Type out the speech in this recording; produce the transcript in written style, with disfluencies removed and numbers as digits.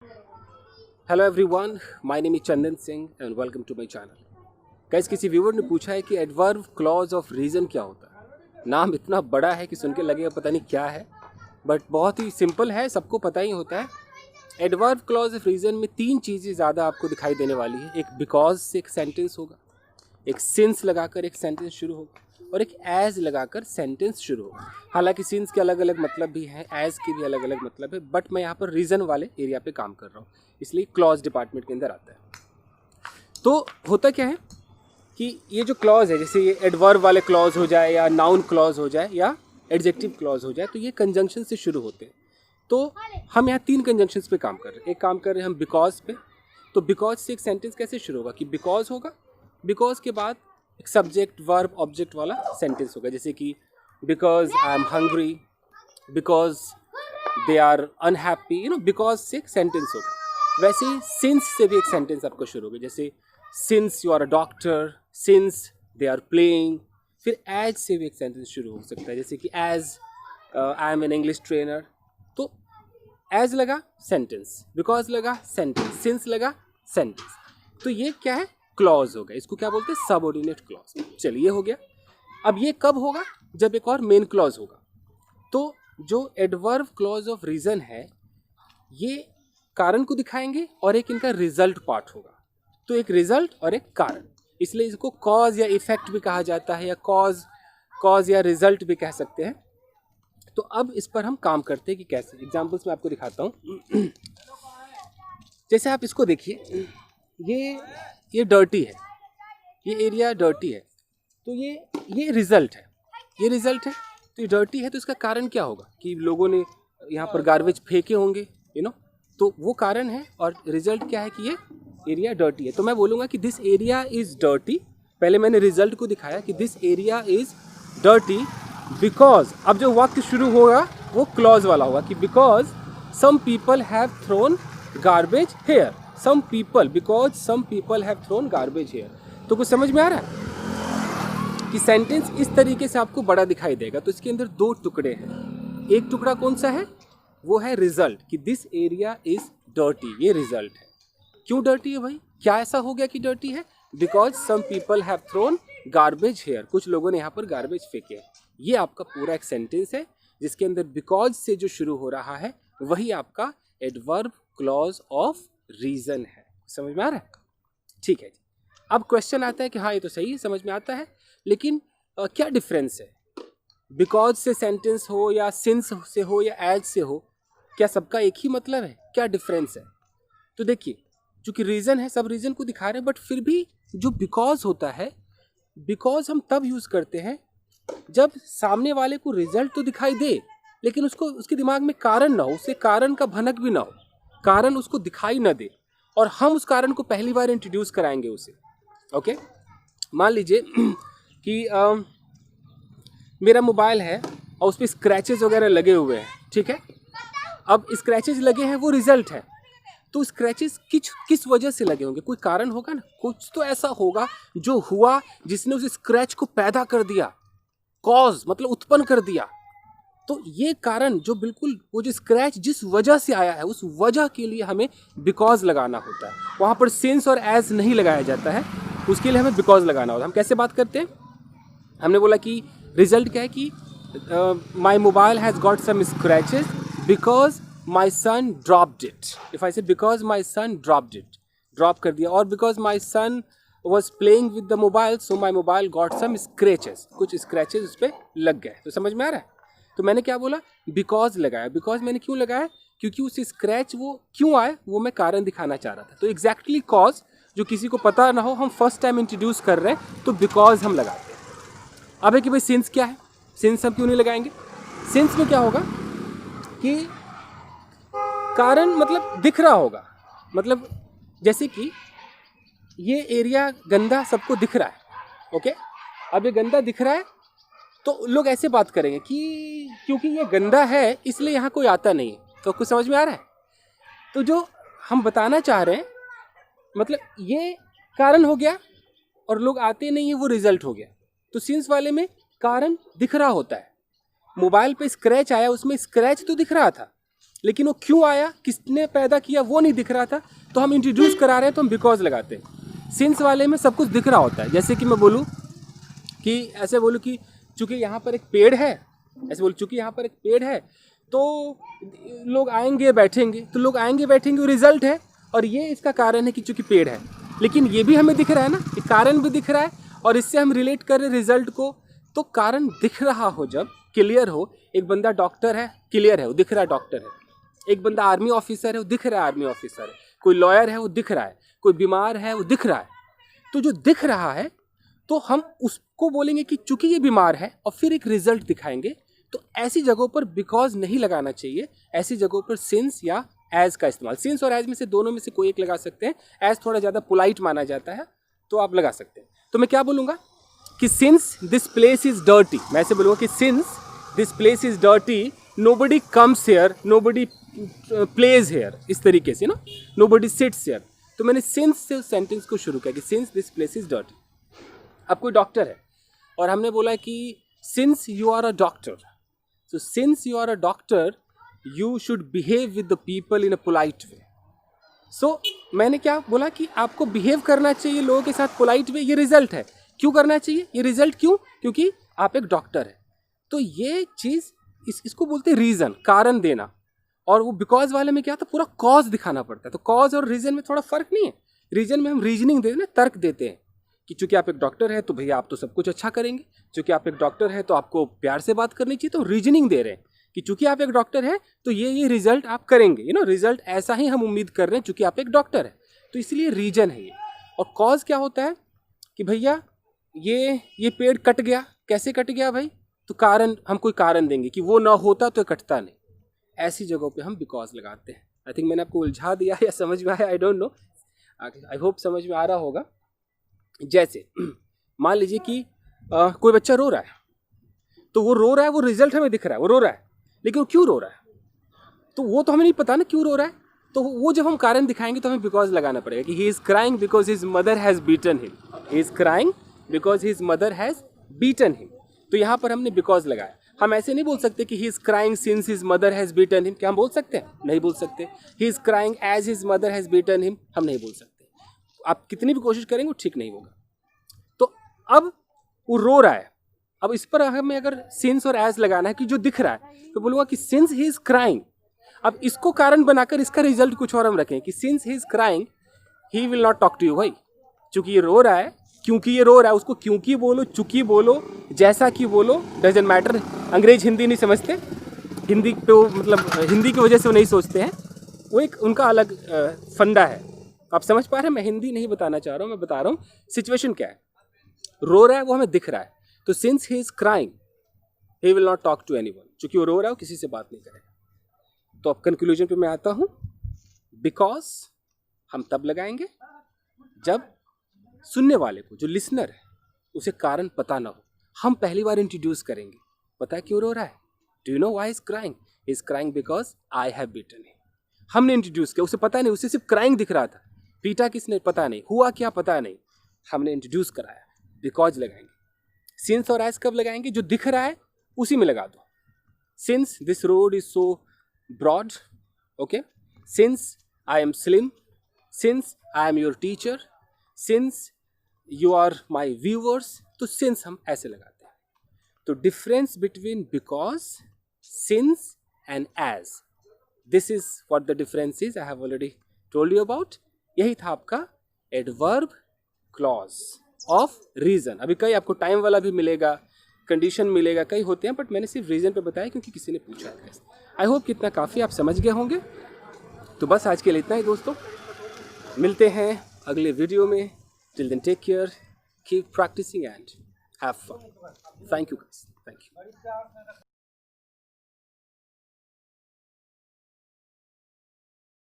Hello everyone, my name is Chandan Singh and welcome to my channel. Guys, किसी viewer ने पूछा है कि एडवर्ब क्लॉज ऑफ रीज़न क्या होता है। नाम इतना बड़ा है कि सुन के लगेगा पता नहीं क्या है, बट बहुत ही सिंपल है, सबको पता ही होता है। एडवर्ब क्लॉज ऑफ रीज़न में तीन चीज़ें ज़्यादा आपको दिखाई देने वाली है। एक बिकॉज से एक सेंटेंस होगा, एक सिंस लगाकर एक सेंटेंस शुरू होगा, और एक एज लगाकर सेंटेंस शुरू होगा। हालांकि सिंस के अलग अलग मतलब भी हैं, एज के भी अलग अलग मतलब है, बट मैं यहाँ पर रीज़न वाले एरिया पे काम कर रहा हूँ, इसलिए क्लॉज डिपार्टमेंट के अंदर आता है। तो होता क्या है कि ये जो क्लॉज है, जैसे ये एडवर्ब वाले क्लॉज हो जाए या नाउन क्लॉज हो जाए या एडजेक्टिव क्लॉज हो जाए, तो ये कंजंक्शन से शुरू होते हैं। तो हम यहाँ तीन कंजंक्शंस पे काम कर रहे हैं। एक काम कर रहे हैं हम बिकॉज पे। तो बिकॉज से एक सेंटेंस कैसे शुरू होगा कि बिकॉज होगा, बिकॉज के बाद एक सब्जेक्ट वर्ब ऑब्जेक्ट वाला सेंटेंस होगा, जैसे कि because I am hungry, because they are unhappy, because से एक सेंटेंस होगा। वैसे ही सिंस से भी एक सेंटेंस आपको शुरू होगा, जैसे since you are a doctor, since they are playing. फिर एज से भी एक सेंटेंस शुरू हो सकता है, जैसे कि as I am an English trainer. तो एज लगा सेंटेंस, बिकॉज लगा सेंटेंस, सिंस लगा सेंटेंस। तो ये क्या है? क्लॉज हो गया। इसको क्या बोलते हैं? Subordinate clause. चलिए, ये हो गया। अब ये कब होगा? जब एक और मेन क्लॉज होगा। तो जो एडवर्ब क्लॉज ऑफ रीजन है, ये कारण को दिखाएंगे और एक इनका रिजल्ट पार्ट होगा। तो एक रिजल्ट और एक कारण, इसलिए इसको कॉज या इफेक्ट भी कहा जाता है, या कॉज या रिजल्ट भी कह सकते हैं। तो अब इस पर हम काम करते हैं कि कैसे। एग्जाम्पल्स मैं आपको दिखाता हूँ। जैसे आप इसको देखिए, ये डर्टी है, ये एरिया डर्टी है, तो ये रिजल्ट है, ये रिजल्ट है। तो ये डर्टी है, तो इसका कारण क्या होगा कि लोगों ने यहाँ पर गार्बेज फेंके होंगे, तो वो कारण है। और रिजल्ट क्या है कि ये एरिया डर्टी है। तो मैं बोलूँगा कि दिस एरिया इज़ डर्टी। पहले मैंने रिजल्ट को दिखाया कि this area is dirty because, अब जो वाक्य शुरू होगा वो क्लॉज वाला होगा कि because some people have thrown garbage here. Some people, because some people have thrown garbage here. तो कुछ समझ में आ रहा है कि सेंटेंस इस तरीके से आपको बड़ा दिखाई देगा। तो इसके अंदर दो टुकड़े हैं। एक टुकड़ा कौन सा है? वो है रिजल्ट, कि दिस एरिया इज डर्टी। ये रिजल्ट है। क्यों डर्टी है भाई? क्या ऐसा हो गया कि डर्टी है? Because some people have thrown garbage here. कुछ लोगों ने यहाँ पर गार्बेज फेंके। ये आपका पूरा एक सेंटेंस है जिसके अंदर बिकॉज से जो शुरू हो रहा है वही आपका एडवर्ब क्लॉज ऑफ रीजन है। समझ में आ रहा है? ठीक है जी। अब क्वेश्चन आता है कि हाँ, ये तो सही है, समझ में आता है, लेकिन क्या डिफरेंस है? बिकॉज से सेंटेंस हो या सिंस से हो या एज से हो, क्या सबका एक ही मतलब है? क्या डिफरेंस है? तो देखिए, चूंकि रीजन है, सब रीजन को दिखा रहे हैं, बट फिर भी जो बिकॉज होता है, बिकॉज हम तब यूज करते हैं जब सामने वाले को रिजल्ट तो दिखाई दे, लेकिन उसको, उसके दिमाग में कारण ना हो, उसे कारण का भनक भी ना हो, कारण उसको दिखाई ना दे, और हम उस कारण को पहली बार इंट्रोड्यूस कराएंगे उसे। ओके, मान लीजिए कि मेरा मोबाइल है और उस पर स्क्रैचेस वगैरह लगे हुए हैं, ठीक है। अब स्क्रैचेस लगे हैं, वो रिजल्ट है। तो स्क्रैचेस किस वजह से लगे होंगे? कोई कारण होगा ना, कुछ तो ऐसा होगा जो हुआ जिसने उस स्क्रैच को पैदा कर दिया। कॉज मतलब उत्पन्न कर दिया। तो ये कारण जो बिल्कुल, वो जो स्क्रैच जिस वजह से आया है, उस वजह के लिए हमें बिकॉज लगाना होता है। वहाँ पर सिंस और एज नहीं लगाया जाता है, उसके लिए हमें बिकॉज लगाना होता है। हम कैसे बात करते हैं? हमने बोला कि रिजल्ट क्या है कि my mobile has got some scratches because my son dropped it. If I say because my son dropped it, drop कर दिया, और because my son was playing with the mobile so my mobile got some scratches, कुछ scratches उस पर लग गए। तो समझ में आ रहा है? तो मैंने क्या बोला? बिकॉज लगाया। बिकॉज मैंने क्यों लगाया? क्योंकि उस स्क्रैच वो क्यों आए वो मैं कारण दिखाना चाह रहा था। तो एग्जैक्टली कॉज, जो किसी को पता ना हो, हम फर्स्ट टाइम इंट्रोड्यूस कर रहे हैं, तो बिकॉज हम लगाते हैं। अब है कि भाई सिंस क्या है? सिंस हम क्यों नहीं लगाएंगे? सिंस में क्या होगा कि कारण मतलब दिख रहा होगा, मतलब जैसे कि ये एरिया गंदा सबको दिख रहा है। ओके, अब ये गंदा दिख रहा है तो लोग ऐसे बात करेंगे कि क्योंकि ये गंदा है इसलिए यहाँ कोई आता नहीं है। तो कुछ समझ में आ रहा है? तो जो हम बताना चाह रहे हैं, मतलब ये कारण हो गया और लोग आते नहीं है, वो रिजल्ट हो गया। तो सिंस वाले में कारण दिख रहा होता है। मोबाइल पे स्क्रैच आया, उसमें स्क्रैच तो दिख रहा था, लेकिन वो क्यों आया, किसने पैदा किया, वो नहीं दिख रहा था, तो हम इंट्रोड्यूस करा रहे हैं तो हम बिकॉज लगाते हैं। सिंस वाले में सब कुछ दिख रहा होता है। जैसे कि मैं बोलूँ कि ऐसे बोलूँ कि चूँकि यहाँ पर एक पेड़ है, ऐसे बोलूँ चूँकि यहाँ पर एक पेड़ है तो लोग आएंगे बैठेंगे, तो लोग आएंगे बैठेंगे, वो रिजल्ट है, और ये इसका कारण है कि चूँकि पेड़ है। लेकिन ये भी हमें दिख रहा है ना, ये कारण भी दिख रहा है, और इससे हम रिलेट कर रहे रिजल्ट को। तो कारण दिख रहा हो, जब क्लियर हो, एक बंदा डॉक्टर है, क्लियर है, वो दिख रहा है डॉक्टर है। एक बंदा आर्मी ऑफिसर है, वो दिख रहा है आर्मी ऑफिसर है। कोई लॉयर है, वो दिख रहा है। कोई बीमार है, वो दिख रहा है। तो जो दिख रहा है तो हम उसको बोलेंगे कि चूंकि ये बीमार है, और फिर एक रिजल्ट दिखाएंगे। तो ऐसी जगहों पर बिकॉज नहीं लगाना चाहिए, ऐसी जगहों पर सिंस या एज का इस्तेमाल। सिंस और एज में से दोनों में से कोई एक लगा सकते हैं। एज थोड़ा ज़्यादा पोलाइट माना जाता है, तो आप लगा सकते हैं। तो मैं क्या बोलूँगा कि since this place is dirty, मैं ऐसे बोलूँगा कि since this place is dirty, nobody comes here, nobody plays here, इस तरीके से ना, नोबडी सिट्स हेयर। तो मैंने सिंस से सेंटेंस को शुरू किया कि since this place is dirty. अब कोई डॉक्टर है और हमने बोला कि since you are a doctor, so since you are a doctor you should behave with the people in a polite way. So मैंने क्या बोला कि आपको बिहेव करना चाहिए लोगों के साथ पोलाइट वे। ये रिजल्ट है। क्यों करना चाहिए ये रिजल्ट, क्यों? क्योंकि आप एक डॉक्टर है। तो ये चीज़ इसको बोलते हैं रीज़न, कारण देना। और वो बिकॉज वाले में क्या था, पूरा कॉज दिखाना पड़ता है। तो कॉज और रीज़न में थोड़ा फर्क नहीं है। रीज़न में हम रीजनिंग देते हैं, तर्क देते हैं कि चूंकि आप एक डॉक्टर है तो भैया आप तो सब कुछ अच्छा करेंगे, चूंकि आप एक डॉक्टर है तो आपको प्यार से बात करनी चाहिए। तो रीजनिंग दे रहे हैं कि चूंकि आप एक डॉक्टर है तो ये रिजल्ट आप करेंगे, रिजल्ट ऐसा ही हम उम्मीद कर रहे हैं चूंकि आप एक डॉक्टर है। तो इसलिए रीजन है ये। और कॉज क्या होता है कि भैया ये पेड़ कट गया, कैसे कट गया भाई, तो कारण, हम कोई कारण देंगे कि वो ना होता तो कटता नहीं। ऐसी जगहों पे हम बिकॉज लगाते हैं। आई थिंक मैंने आपको उलझा दिया या समझ में आया, I don't know, I hope समझ में आ रहा होगा। जैसे मान लीजिए कि कोई बच्चा रो रहा है, तो वो रो रहा है, वो रिजल्ट हमें दिख रहा है, वो रो रहा है, लेकिन वो क्यों रो रहा है तो वो तो हमें नहीं पता ना क्यों रो रहा है। तो वो जब हम कारण दिखाएंगे तो हमें बिकॉज लगाना पड़ेगा कि he is crying because his mother has beaten him, he is crying because his mother has beaten him. तो यहाँ पर हमने बिकॉज लगाया। हम ऐसे नहीं बोल सकते कि he is crying since his mother has beaten him. क्या हम बोल सकते हैं? नहीं बोल सकते। He is crying as his mother has beaten him, हम नहीं बोल सकते। आप कितनी भी कोशिश करेंगे वो ठीक नहीं होगा। तो अब वो रो रहा है, अब इस पर हमें अगर सिंस और एज लगाना है कि जो दिख रहा है, तो बोलूँगा कि सिंस ही इज़ क्राइंग। अब इसको कारण बनाकर इसका रिजल्ट कुछ और हम रखें कि since he is crying he will not talk to you. भाई चूंकि ये रो रहा है, क्योंकि ये रो रहा है, उसको क्योंकि बोलो, चूंकि बोलो, जैसा कि बोलो, डजंट मैटर। अंग्रेज हिंदी नहीं समझते, हिंदी पे वो मतलब हिंदी की वजह से वो नहीं सोचते हैं, वो एक उनका अलग फंडा है। आप समझ पा रहे हैं? मैं हिंदी नहीं बताना चाह रहा हूँ, मैं बता रहा हूँ सिचुएशन क्या है। रो रहा है, वो हमें दिख रहा है, तो since he is crying he will not talk to anyone. चूंकि वो रो रहा है, वो किसी से बात नहीं करेगा। तो अब कंक्लूजन पे मैं आता हूँ। बिकॉज हम तब लगाएंगे जब सुनने वाले को, जो लिसनर है, उसे कारण पता ना हो। हम पहली बार इंट्रोड्यूस करेंगे, पता है क्यों रो रहा है, do you know why is crying, is crying because I have beaten him. हमने इंट्रोड्यूस किया, उसे पता नहीं, उसे सिर्फ क्राइंग दिख रहा था, पीटा किसने पता नहीं, हुआ क्या पता नहीं, हमने इंट्रोड्यूस कराया, बिकॉज लगाएंगे। सिंस और एज कब लगाएंगे? जो दिख रहा है उसी में लगा दो। Since this road is so broad, okay, since I am slim, since I am your teacher, since you are my viewers. तो सिंस हम ऐसे लगाते हैं। तो difference between because, since and as, this is what the difference is. I have already told you about. यही था आपका adverb clause of reason. अभी कई आपको टाइम वाला भी मिलेगा, कंडीशन मिलेगा, कई होते हैं, बट मैंने सिर्फ रीजन पे बताया क्योंकि किसी ने पूछा है। आई होप कि इतना काफ़ी आप समझ गए होंगे। तो बस आज के लिए इतना ही दोस्तों, मिलते हैं अगले वीडियो में। Till then take care, keep practising and have fun. Thank you guys, thank you.